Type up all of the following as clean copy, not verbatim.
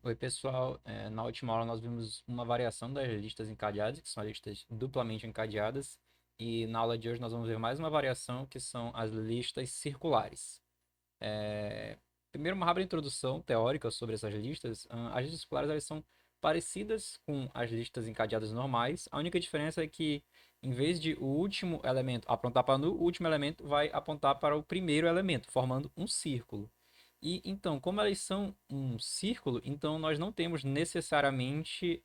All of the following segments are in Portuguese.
Oi, pessoal. Na última aula nós vimos uma variação das listas encadeadas, que são as listas duplamente encadeadas, e na aula de hoje nós vamos ver mais uma variação, que são as listas circulares. É, Primeiro, uma rápida introdução teórica sobre essas listas. As listas circulares elas são parecidas com as listas encadeadas normais. A única diferença é que, em vez de o último elemento apontar para o último elemento vai apontar para o primeiro elemento, formando um círculo. E então, como elas são um círculo, então nós não temos necessariamente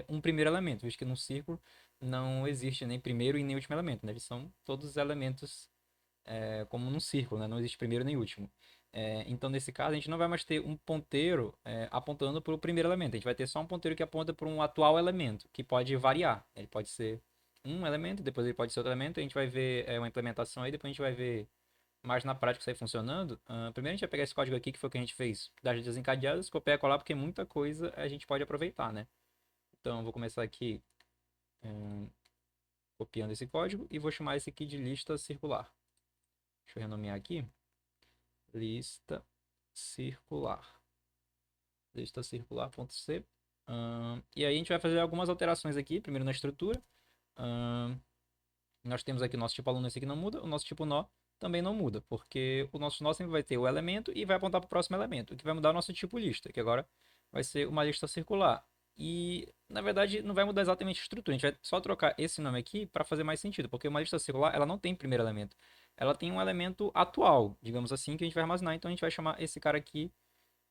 um primeiro elemento, visto que num círculo não existe nem primeiro e nem último elemento, né? Eles são todos elementos como num círculo, né? Não existe primeiro nem último. Então, nesse caso, a gente não vai mais ter um ponteiro apontando para o primeiro elemento. A gente vai ter só um ponteiro que aponta para um atual elemento, que pode variar. Ele pode ser um elemento, depois ele pode ser outro elemento. A gente vai ver uma implementação aí, depois a gente vai ver mais na prática isso aí funcionando. Primeiro a gente vai pegar esse código aqui, que foi o que a gente fez das listas encadeadas, copiar e colar, porque muita coisa a gente pode aproveitar, né? Então, eu vou começar aqui copiando esse código e vou chamar esse aqui de lista circular. Deixa eu renomear aqui. Lista circular. Lista circular.c. E aí a gente vai fazer algumas alterações aqui. Primeiro na estrutura. Ahn, Nós temos aqui o nosso tipo aluno, esse aqui não muda. O nosso tipo nó também não muda, porque o nosso nó sempre vai ter o elemento e vai apontar para o próximo elemento, o que vai mudar o nosso tipo lista, que agora vai ser uma lista circular. E, na verdade, não vai mudar exatamente a estrutura. A gente vai só trocar esse nome aqui para fazer mais sentido, porque uma lista circular, ela não tem primeiro elemento. Ela tem um elemento atual, digamos assim, que a gente vai armazenar. Então, a gente vai chamar esse cara aqui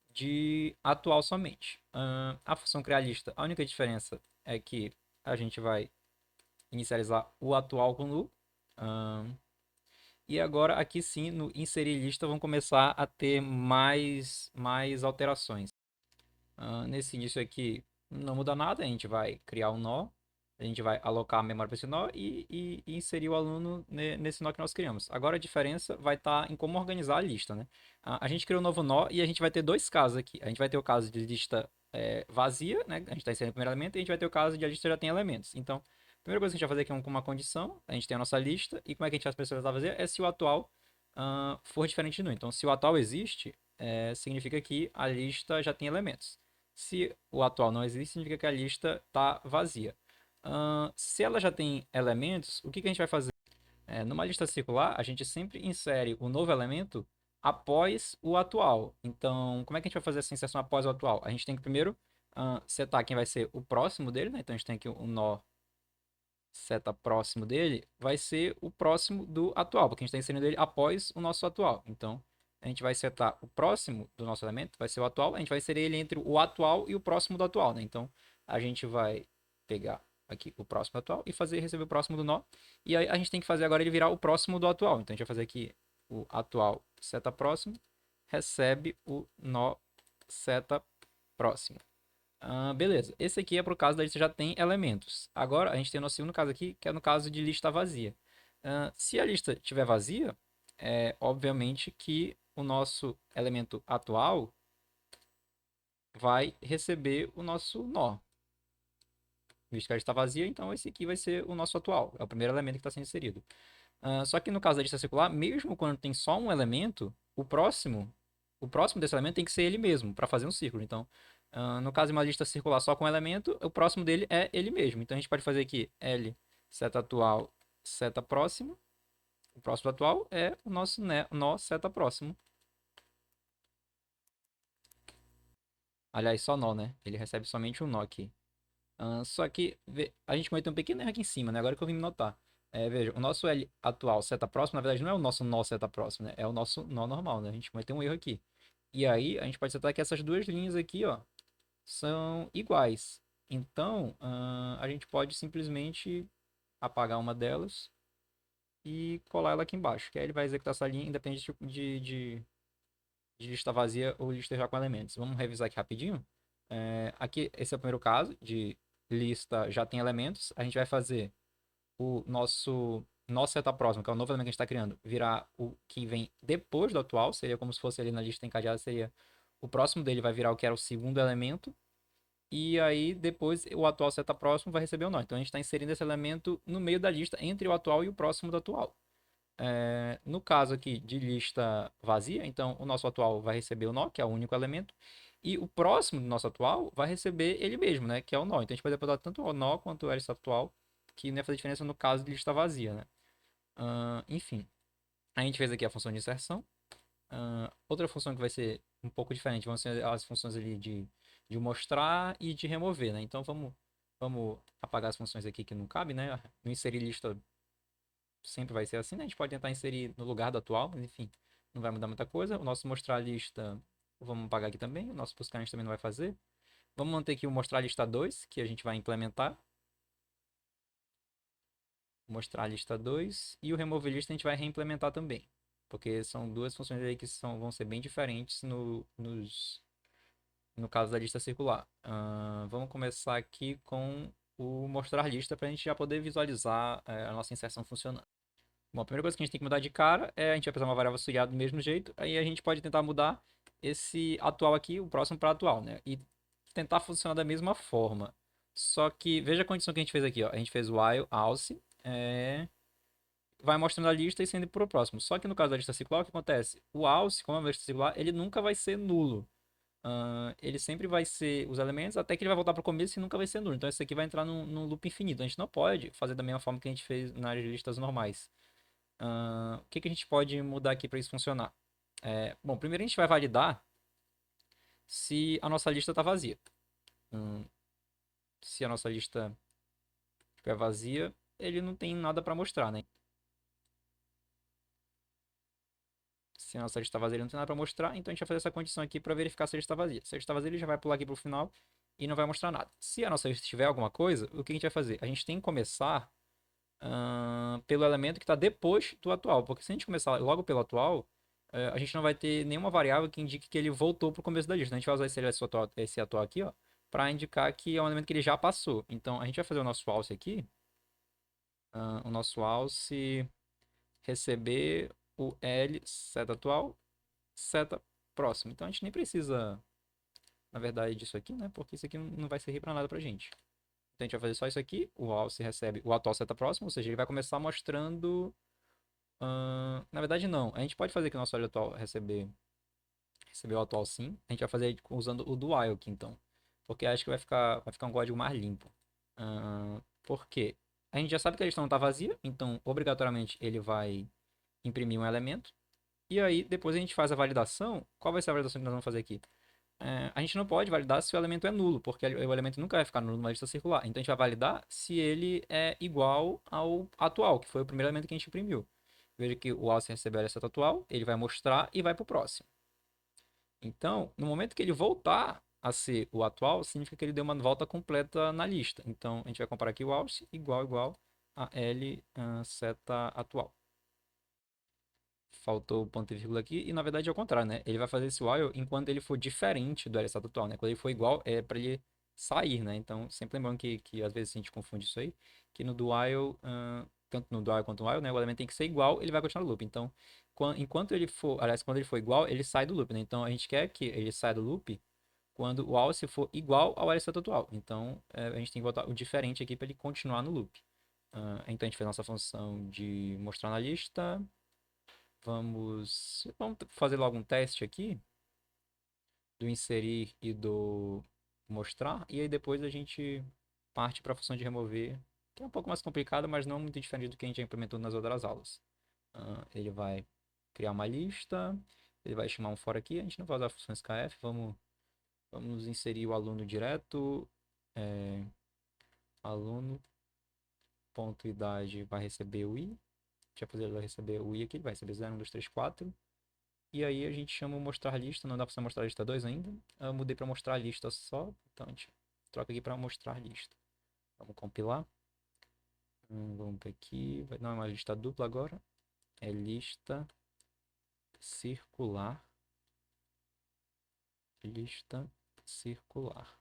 de atual somente. A função criar lista, a única diferença é que a gente vai inicializar o atual com nu. E agora aqui sim, no inserir lista, vão começar a ter mais alterações. Nesse início aqui não muda nada, a gente vai criar um nó, a gente vai alocar a memória para esse nó e inserir o aluno nesse nó que nós criamos. Agora a diferença vai estar em como organizar a lista, né? A gente criou um novo nó e a gente vai ter dois casos aqui. A gente vai ter o caso de lista vazia, né? A gente está inserindo o primeiro elemento, e a gente vai ter o caso de a lista já tem elementos. Então, a primeira coisa que a gente vai fazer aqui é uma condição, a gente tem a nossa lista, e como é que a gente vai personalizar fazer? É se o atual for diferente de nu. Então, se o atual existe, significa que a lista já tem elementos. Se o atual não existe, significa que a lista está vazia. Se ela já tem elementos, o que que a gente vai fazer? Numa lista circular, a gente sempre insere o novo elemento após o atual. Então, como é que a gente vai fazer essa inserção após o atual? A gente tem que primeiro setar quem vai ser o próximo dele, né? Então, a gente tem aqui o nó seta próximo dele, vai ser o próximo do atual, porque a gente está inserindo ele após o nosso atual. Então, a gente vai setar o próximo do nosso elemento, vai ser o atual, a gente vai inserir ele entre o atual e o próximo do atual, né? Então, a gente vai pegar aqui o próximo do atual e fazer receber o próximo do nó. E aí a gente tem que fazer agora ele virar o próximo do atual. Então, a gente vai fazer aqui o atual seta próximo, recebe o nó seta próximo. Beleza. Esse aqui é para o caso da lista já tem elementos. Agora, a gente tem o nosso segundo caso aqui, que é no caso de lista vazia. Se a lista estiver vazia, obviamente que o nosso elemento atual vai receber o nosso nó. Visto que ela está vazia, então esse aqui vai ser o nosso atual. É o primeiro elemento que está sendo inserido. Só que no caso da lista circular, mesmo quando tem só um elemento, o próximo desse elemento tem que ser ele mesmo, para fazer um círculo. Então, no caso de uma lista circular só com um elemento, o próximo dele é ele mesmo. Então, a gente pode fazer aqui L, seta atual, seta próximo. O próximo atual é o nosso nó seta próximo. Aliás, só nó, né? Ele recebe somente um nó aqui. Só que a gente cometeu um pequeno erro aqui em cima, né? Agora que eu vim me notar. Veja, o nosso L atual seta próximo, na verdade, não é o nosso nó seta próximo, né? É o nosso nó normal, né? A gente cometeu um erro aqui. E aí, a gente pode setar que essas duas linhas aqui, ó, são iguais. Então, a gente pode simplesmente apagar uma delas e colar ela aqui embaixo. Que aí ele vai executar essa linha independente de lista vazia ou lista já com elementos. Vamos revisar aqui rapidinho. Aqui, esse é o primeiro caso de lista já tem elementos. A gente vai fazer o nosso setup próximo, que é o novo elemento que a gente está criando, virar o que vem depois do atual. Seria como se fosse ali na lista encadeada, seria o próximo dele vai virar o que era o segundo elemento. E aí, depois, o atual setup próximo vai receber o nó. Então, a gente está inserindo esse elemento no meio da lista, entre o atual e o próximo do atual. No caso aqui de lista vazia, então o nosso atual vai receber o nó, que é o único elemento, E o próximo do nosso atual vai receber ele mesmo, né? Que é o nó. Então a gente pode botar tanto o nó quanto o lista atual, que não ia fazer diferença no caso de lista vazia, né? Enfim, a gente fez aqui a função de inserção. Outra função que vai ser um pouco diferente vão ser as funções ali de mostrar e de remover, né? Então vamos apagar as funções aqui que não cabem, né? No inserir lista sempre vai ser assim, né? A gente pode tentar inserir no lugar do atual, mas enfim, não vai mudar muita coisa. O nosso mostrar lista, vamos apagar aqui também. O nosso buscar a gente também não vai fazer. Vamos manter aqui o mostrar lista 2 que a gente vai implementar. Mostrar lista 2 e o remover lista a gente vai reimplementar também. Porque são duas funções aí que vão ser bem diferentes no caso da lista circular. Vamos começar aqui com o mostrar lista para a gente já poder visualizar a nossa inserção funcionando. Bom, a primeira coisa que a gente tem que mudar de cara é a gente vai precisar uma variável auxiliar do mesmo jeito. Aí a gente pode tentar mudar esse atual aqui, o próximo para atual, né? E tentar funcionar da mesma forma. Só que veja a condição que a gente fez aqui, ó. A gente fez while, else, vai mostrando a lista e sendo para o próximo. Só que no caso da lista circular, o que acontece? O else, como é uma lista circular, ele nunca vai ser nulo. Ele sempre vai ser os elementos até que ele vai voltar para o começo e nunca vai ser nulo. Então isso aqui vai entrar num loop infinito. A gente não pode fazer da mesma forma que a gente fez nas listas normais. O que, que a gente pode mudar aqui para isso funcionar? Bom, primeiro a gente vai validar se a nossa lista está vazia. Se a nossa lista estiver vazia, ele não tem nada para mostrar, né? Se a nossa lista está vazia, ele não tem nada para mostrar, então a gente vai fazer essa condição aqui para verificar se a lista está vazia. Se a lista está vazia, ele já vai pular aqui para o final e não vai mostrar nada. Se a nossa lista tiver alguma coisa, o que a gente vai fazer? A gente tem que começar pelo elemento que está depois do atual, porque se a gente começar logo pelo atual, a gente não vai ter nenhuma variável que indique que ele voltou para o começo da lista. A gente vai usar esse atual aqui, ó, para indicar que é um elemento que ele já passou. Então a gente vai fazer o nosso alce aqui, o nosso alce receber o L seta atual, seta próximo. Então a gente nem precisa, na verdade, disso aqui, né? Porque isso aqui não vai servir para nada pra gente. Então a gente vai fazer só isso aqui, o alce recebe o atual seta próximo, ou seja, ele vai começar mostrando. Na verdade, não. A gente pode fazer que o nosso olho atual receber o atual sim. A gente vai fazer usando o do while aqui, então. Porque acho que vai ficar um código mais limpo. Por quê? A gente já sabe que a lista não está vazia, então obrigatoriamente ele vai imprimir um elemento. E aí, depois a gente faz a validação. Qual vai ser a validação que nós vamos fazer aqui? A gente não pode validar se o elemento é nulo, porque o elemento nunca vai ficar nulo numa lista circular. Então a gente vai validar se ele é igual ao atual, que foi o primeiro elemento que a gente imprimiu. Veja que o alce recebeu essa atual, ele vai mostrar e vai para o próximo. Então, no momento que ele voltar a ser o atual, significa que ele deu uma volta completa na lista. Então, a gente vai comparar aqui o alce igual a L seta atual. Faltou o ponto e vírgula aqui, e na verdade é o contrário, né? Ele vai fazer esse while enquanto ele for diferente do L seta atual, né? Quando ele for igual, é para ele sair, né? Então, sempre lembrando que às vezes a gente confunde isso aí, que no do while, tanto no do while quanto no while, né? O elemento tem que ser igual, ele vai continuar no loop. Então, enquanto ele for, aliás, quando ele for igual, ele sai do loop, né? Então, a gente quer que ele saia do loop quando o alce for igual ao L seta atual. Então, a gente tem que botar o diferente aqui para ele continuar no loop. Então, a gente fez nossa função de mostrar na lista. Vamos fazer logo um teste aqui do inserir e do mostrar, e aí depois a gente parte para a função de remover, que é um pouco mais complicada, mas não muito diferente do que a gente já implementou nas outras aulas. Ele vai criar uma lista, ele vai chamar um for aqui, a gente não vai usar funções KF, vamos inserir o aluno direto, é, aluno.idade vai receber o i, já fazer ele vai receber o i aqui, ele vai receber 0, 1, 2, 3, 4. E aí a gente chama o mostrar lista, não dá pra você mostrar lista 2 ainda. Eu mudei pra mostrar lista só, então a gente troca aqui pra mostrar lista. Vamos compilar. Vamos ver aqui, não é mais lista dupla agora, é lista circular. Lista circular.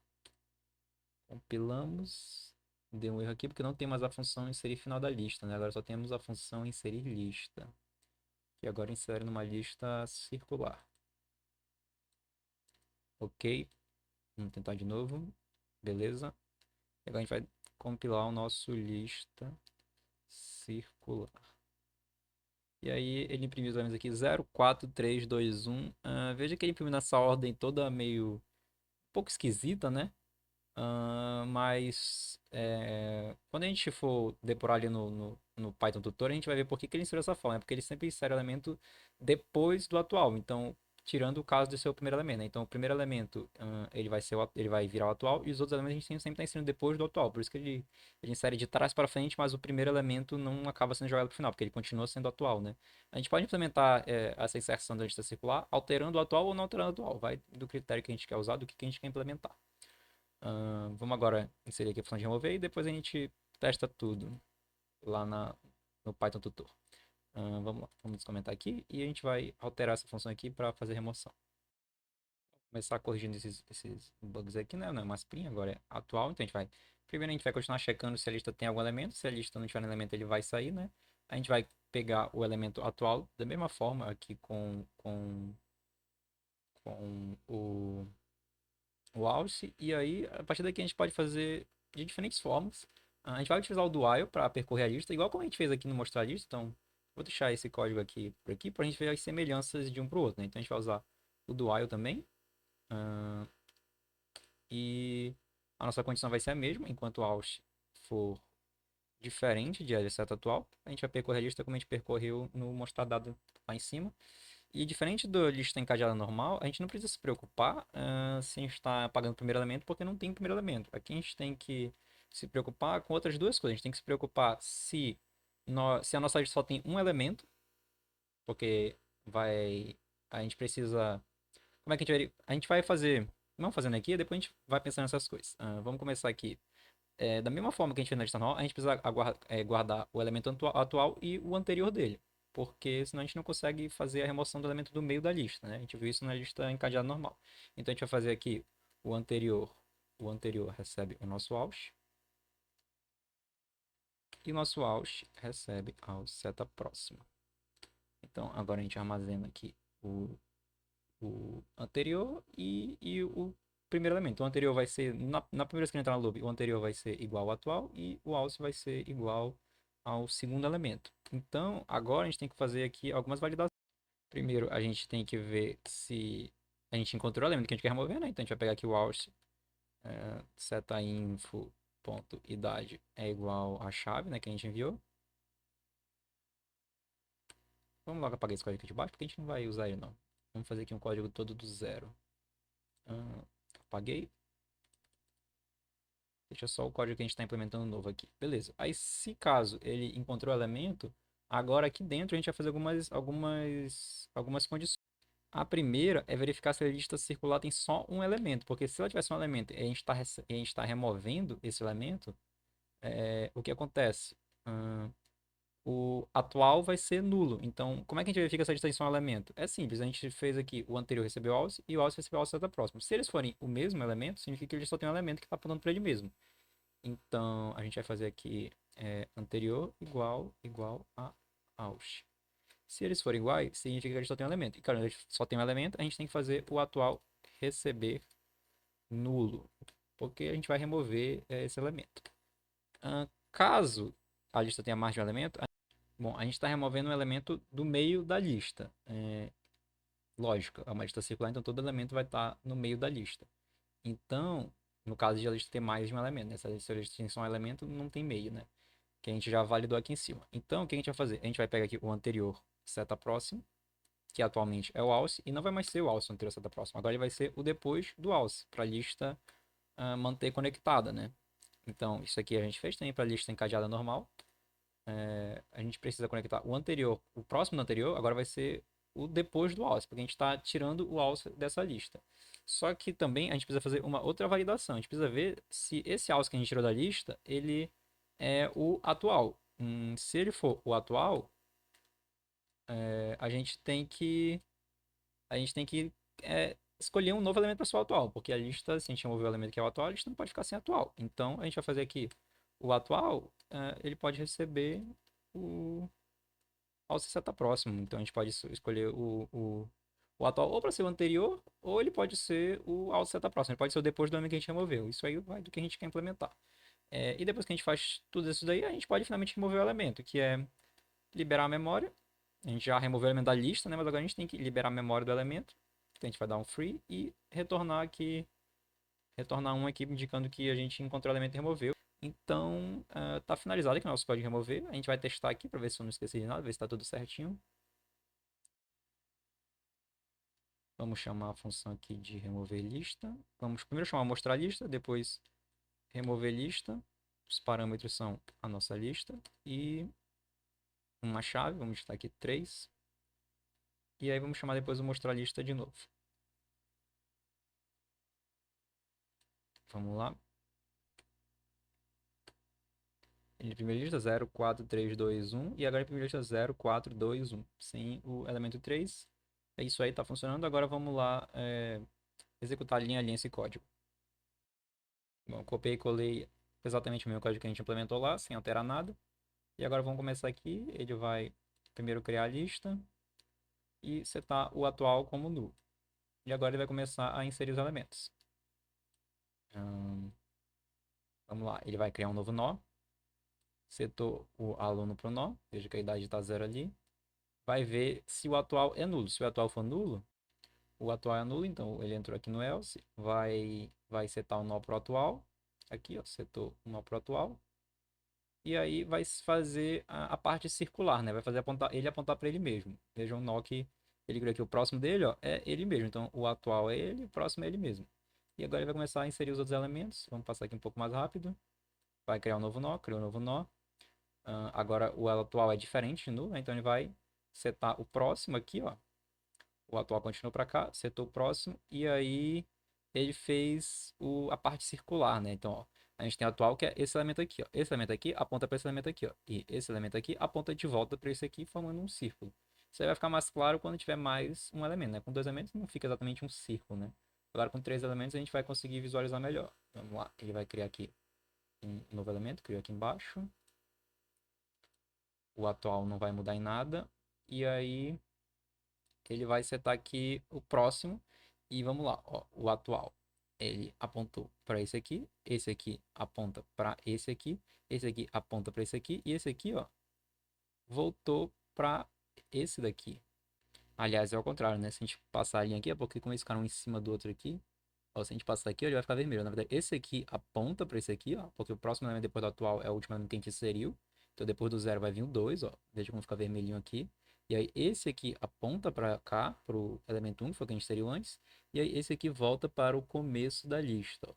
Compilamos. Deu um erro aqui porque não tem mais a função inserir final da lista, né? Agora só temos a função inserir lista. Que agora insere numa lista circular. Ok. Vamos tentar de novo. Beleza. E agora a gente vai compilar o nosso lista circular. E aí ele imprimiu os elementos aqui 0, 4, 3, 2, 1. Veja que ele imprimiu nessa ordem toda meio pouco esquisita, né? Mas quando a gente for depurar ali no Python Tutor, a gente vai ver por que que ele inseriu dessa forma. É porque ele sempre insere o elemento depois do atual. Então, tirando o caso do seu primeiro elemento, né? Então, o primeiro elemento ele vai ser ele vai virar o atual e os outros elementos a gente sempre está inserindo depois do atual. Por isso que ele insere de trás para frente, mas o primeiro elemento não acaba sendo jogado para o final, porque ele continua sendo atual, né? A gente pode implementar essa inserção da lista circular alterando o atual ou não alterando o atual. Vai do critério que a gente quer usar, do que a gente quer implementar. Vamos agora inserir aqui a função de remover e depois a gente testa tudo lá no Python Tutor. Vamos lá, vamos comentar aqui e a gente vai alterar essa função aqui para fazer remoção. Começar corrigindo esses bugs aqui, né? Não é mais print, agora é atual. Então a gente vai. Primeiro a gente vai continuar checando se a lista tem algum elemento. Se a lista não tiver um elemento, ele vai sair, né? A gente vai pegar o elemento atual da mesma forma aqui com o Alce, e aí a partir daqui a gente pode fazer de diferentes formas. A gente vai utilizar o do while para percorrer a lista, igual como a gente fez aqui no mostrar a lista. Então, vou deixar esse código aqui por aqui para a gente ver as semelhanças de um para o outro, né? Então, a gente vai usar o do while também. E a nossa condição vai ser a mesma, enquanto o Alce for diferente de a seta atual, a gente vai percorrer a lista como a gente percorreu no mostrar dado lá em cima. E diferente da lista encadeada normal, a gente não precisa se preocupar se a gente está apagando o primeiro elemento, porque não tem primeiro elemento. Aqui a gente tem que se preocupar com outras duas coisas. A gente tem que se preocupar se a nossa lista só tem um elemento, porque a gente precisa. Como é que a gente vai fazer? Vamos fazendo aqui, depois a gente vai pensando nessas coisas. Vamos começar aqui. Da mesma forma que a gente fez na lista normal, a gente precisa guardar o elemento atual e o anterior dele. Porque senão a gente não consegue fazer a remoção do elemento do meio da lista, né? A gente viu isso na lista encadeada normal. Então a gente vai fazer aqui o anterior. O anterior recebe o nosso out. E o nosso out recebe a seta próxima. Então agora a gente armazena aqui o anterior e o primeiro elemento. O anterior vai ser, na primeira vez que entrar no loop, o anterior vai ser igual ao atual e o else vai ser igual ao segundo elemento. Então, agora a gente tem que fazer aqui algumas validações. Primeiro, a gente tem que ver se a gente encontrou o elemento que a gente quer remover, né? Então, a gente vai pegar aqui o else, setainfo.idade é igual à chave, né, que a gente enviou. Vamos logo apagar esse código aqui de baixo, porque a gente não vai usar ele, não. Vamos fazer aqui um código todo do zero. Apaguei. Deixa só o código que a gente está implementando novo aqui. Beleza. Aí, se caso ele encontrou o elemento, agora aqui dentro a gente vai fazer algumas condições. A primeira é verificar se a lista circular tem só um elemento, porque se ela tivesse um elemento e a gente tá removendo esse elemento, o que acontece? O atual vai ser nulo. Então, como é que a gente verifica se a lista tem só um elemento? É simples, a gente fez aqui o anterior recebeu o alce e o alce recebeu o alce da próxima. Se eles forem o mesmo elemento, significa que ele só tem um elemento que está apontando para ele mesmo. Então, a gente vai fazer aqui anterior igual a aus. Se eles forem iguais, significa que a gente só tem um elemento. E, cara, a gente só tem um elemento, a gente tem que fazer o atual receber nulo. Porque a gente vai remover esse elemento. Caso a lista tenha mais de um elemento, bom, a gente está removendo um elemento do meio da lista. Lógico, é uma lista circular, então todo elemento vai estar no meio da lista. Então, no caso de a lista ter mais de um elemento, né? Se a lista tem só um elemento, não tem meio, né? Que a gente já validou aqui em cima. Então, o que a gente vai fazer? A gente vai pegar aqui o anterior seta próximo, que atualmente é o alce, e não vai mais ser o alce anterior seta próximo. Agora ele vai ser o depois do alce, para a lista manter conectada, né? Então, isso aqui a gente fez também para a lista encadeada normal. A gente precisa conectar o anterior, o próximo do anterior, agora vai ser o depois do alce, porque a gente está tirando o alce dessa lista. Só que também a gente precisa fazer uma outra validação. A gente precisa ver se esse alce que a gente tirou da lista, ele é o atual. Se ele for o atual, a gente tem que escolher um novo elemento para ser o atual, porque a lista, se a gente remover o elemento que é o atual, a lista não pode ficar sem atual. Então a gente vai fazer aqui o atual, ele pode receber o alce seta próximo. Então a gente pode escolher o atual ou para ser o anterior, ou ele pode ser o alce seta próximo. Ele pode ser o depois do elemento que a gente removeu. Isso aí vai do que a gente quer implementar. E depois que a gente faz tudo isso daí, a gente pode finalmente remover o elemento, que é liberar a memória. A gente já removeu o elemento da lista, né? Mas agora a gente tem que liberar a memória do elemento. Então a gente vai dar um free e retornar aqui retornar um aqui indicando que a gente encontrou o elemento e removeu. Então, tá finalizado aqui o nosso código de remover. A gente vai testar aqui para ver se eu não esqueci de nada, ver se está tudo certinho. Vamos chamar a função aqui de remover lista. Vamos primeiro chamar mostrar lista, depois remover lista. Os parâmetros são a nossa lista e uma chave, vamos digitar aqui 3. E aí vamos chamar depois o mostrar lista de novo. Vamos lá. Em primeira lista 0, 4, 3, 2, 1. E agora em primeira lista 0, 4, 2, 1. Sem o elemento 3. É isso aí, está funcionando. Agora vamos lá executar linha a linha esse código. Bom, copiei e colei exatamente o mesmo código que a gente implementou lá, sem alterar nada. E agora vamos começar aqui. Ele vai primeiro criar a lista e setar o atual como null. E agora ele vai começar a inserir os elementos. Vamos lá, ele vai criar um novo nó. Setou o aluno para o nó. Veja que a idade está 0 ali. Vai ver se o atual é nulo. Se o atual for nulo, o atual é nulo, então ele entrou aqui no else. Vai setar o nó para o atual. Aqui, ó, setou o nó para o atual. E aí vai fazer a parte circular, né? Vai fazer ele apontar para ele mesmo. Veja o nó que ele criou aqui. O próximo dele, ó, é ele mesmo. Então o atual é ele, o próximo é ele mesmo. E agora ele vai começar a inserir os outros elementos. Vamos passar aqui um pouco mais rápido. Vai criar um novo nó, criou um novo nó. Agora o atual é diferente de nulo, né? Então ele vai setar o próximo aqui, ó. O atual continuou para cá, setou o próximo. E aí ele fez a parte circular, né? Então, ó, a gente tem o atual que é esse elemento aqui, ó. Esse elemento aqui aponta para esse elemento aqui, ó. E esse elemento aqui aponta de volta para esse aqui, formando um círculo. Isso aí vai ficar mais claro quando tiver mais um elemento, né? Com dois elementos não fica exatamente um círculo, né? Agora com três elementos a gente vai conseguir visualizar melhor. Vamos lá, ele vai criar aqui um novo elemento, criou aqui embaixo. O atual não vai mudar em nada. E aí ele vai setar aqui o próximo. E vamos lá, ó, o atual. Ele apontou para esse aqui aponta para esse aqui aponta para esse aqui, e esse aqui, ó, voltou para esse daqui. Aliás, é ao contrário, né? Se a gente passar a linha aqui, é porque como eles ficaram um em cima do outro aqui, ó, se a gente passar aqui, ó, ele vai ficar vermelho. Na verdade, esse aqui aponta para esse aqui, ó, porque o próximo elemento depois do atual é o último elemento que a gente inseriu. Então, depois do zero vai vir o 2, ó. Veja como fica vermelhinho aqui. E aí, esse aqui aponta para cá, para o elemento 1, que foi o que a gente inseriu antes. E aí, esse aqui volta para o começo da lista, ó.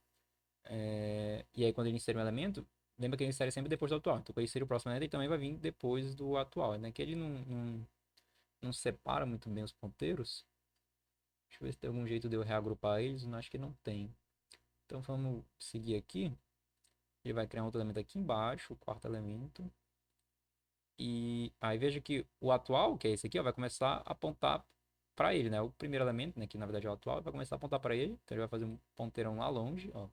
E aí, quando ele insere um elemento, lembra que ele insere sempre depois do atual. Então, quando ele insere o próximo elemento, ele também vai vir depois do atual, né? Que ele não separa muito bem os ponteiros. Deixa eu ver se tem algum jeito de eu reagrupar eles. Não, acho que não tem. Então vamos seguir aqui. Ele vai criar um outro elemento aqui embaixo, o quarto elemento. E aí veja que o atual, que é esse aqui, ó, vai começar a apontar para ele, né? O primeiro elemento, né, que na verdade é o atual, vai começar a apontar para ele. Então ele vai fazer um ponteirão lá longe, ó.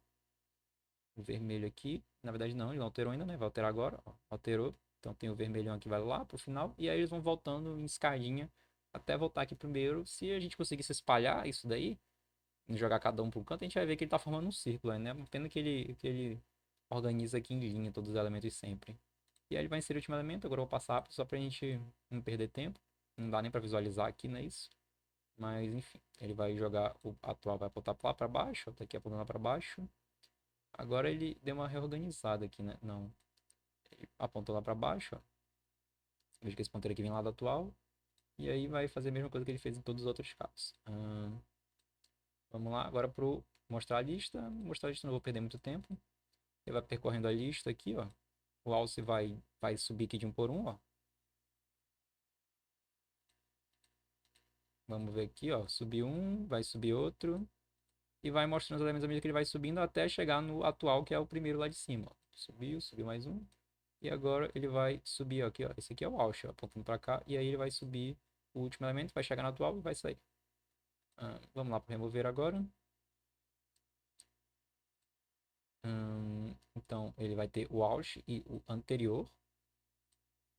O vermelho aqui, na verdade não, ele não alterou ainda, né? Vai alterar agora, ó. Alterou. Então tem o vermelhão aqui, vai lá pro final. E aí eles vão voltando em escadinha até voltar aqui primeiro. Se a gente conseguir se espalhar isso daí, jogar cada um para um canto, a gente vai ver que ele está formando um círculo, né? Pena que ele organiza aqui em linha todos os elementos sempre. E aí ele vai inserir o último elemento, agora eu vou passar só para a gente não perder tempo. Não dá nem para visualizar aqui, não é isso? Mas enfim, ele vai jogar o atual, vai apontar lá para baixo, tá aqui apontando lá para baixo. Agora ele deu uma reorganizada aqui, né? Não, ele apontou lá para baixo, ó. Veja que esse ponteiro aqui vem lá do atual. E aí vai fazer a mesma coisa que ele fez em todos os outros casos. Vamos lá, agora para mostrar a lista. Mostrar a lista, não vou perder muito tempo. Ele vai percorrendo a lista aqui, ó. O alce vai subir aqui de um por um, ó. Vamos ver aqui, ó. Subir um, vai subir outro. E vai mostrando os elementos à medida que ele vai subindo até chegar no atual, que é o primeiro lá de cima, ó. Subiu, subiu mais um. E agora ele vai subir ó, aqui, ó. Esse aqui é o alce, ó, apontando para cá. E aí ele vai subir o último elemento, vai chegar no atual e vai sair. Vamos lá para remover agora. Então ele vai ter o auth e o anterior.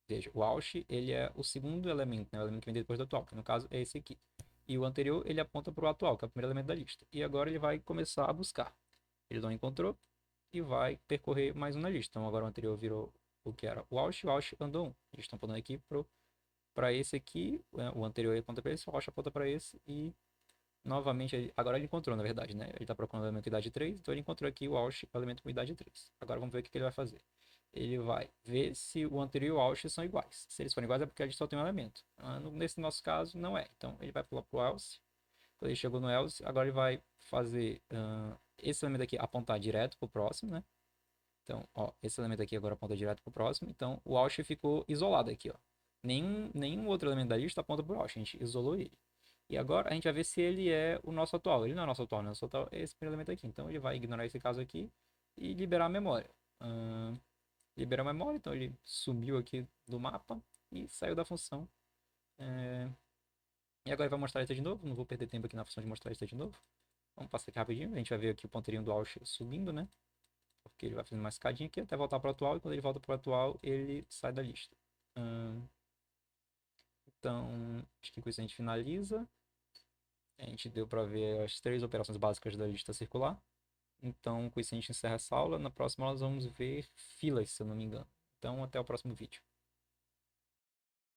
Veja, o auth ele é o segundo elemento, né? O elemento que vem depois do atual, que no caso é esse aqui. E o anterior ele aponta para o atual, que é o primeiro elemento da lista. E agora ele vai começar a buscar. Ele não encontrou e vai percorrer mais um na lista. Então agora o anterior virou o que era o auth andou 1. Eles estão apontando aqui para esse aqui, né? O anterior aponta para esse, o auth aponta para esse e novamente, agora ele encontrou, na verdade, né? Ele está procurando o elemento idade 3, então ele encontrou aqui o Aush, o elemento com idade 3. Agora vamos ver o que ele vai fazer. Ele vai ver se o anterior e o Aush são iguais. Se eles forem iguais é porque a gente só tem um elemento. Nesse nosso caso, não é. Então ele vai pular para o else. Quando ele chegou no else, agora ele vai fazer esse elemento aqui apontar direto para o próximo, né? Então, ó, esse elemento aqui agora aponta direto para o próximo. Então, o Aush ficou isolado aqui, ó. Nenhum outro elemento da lista aponta para o Aush. A gente isolou ele. E agora a gente vai ver se ele é o nosso atual. Ele não é o nosso atual, né? O nosso atual é esse primeiro elemento aqui. Então, ele vai ignorar esse caso aqui e liberar a memória. Liberar a memória, então ele sumiu aqui do mapa e saiu da função. E agora ele vai mostrar isso de novo. Não vou perder tempo aqui na função de mostrar isso de novo. Vamos passar aqui rapidinho. A gente vai ver aqui o ponteirinho do Aush subindo, né? Porque ele vai fazendo uma escadinha aqui até voltar para o atual. E quando ele volta para o atual, ele sai da lista. Então, acho que com isso a gente finaliza. A gente deu para ver as 3 operações básicas da lista circular. Então, com isso a gente encerra essa aula. Na próxima nós vamos ver filas, se eu não me engano. Então, até o próximo vídeo.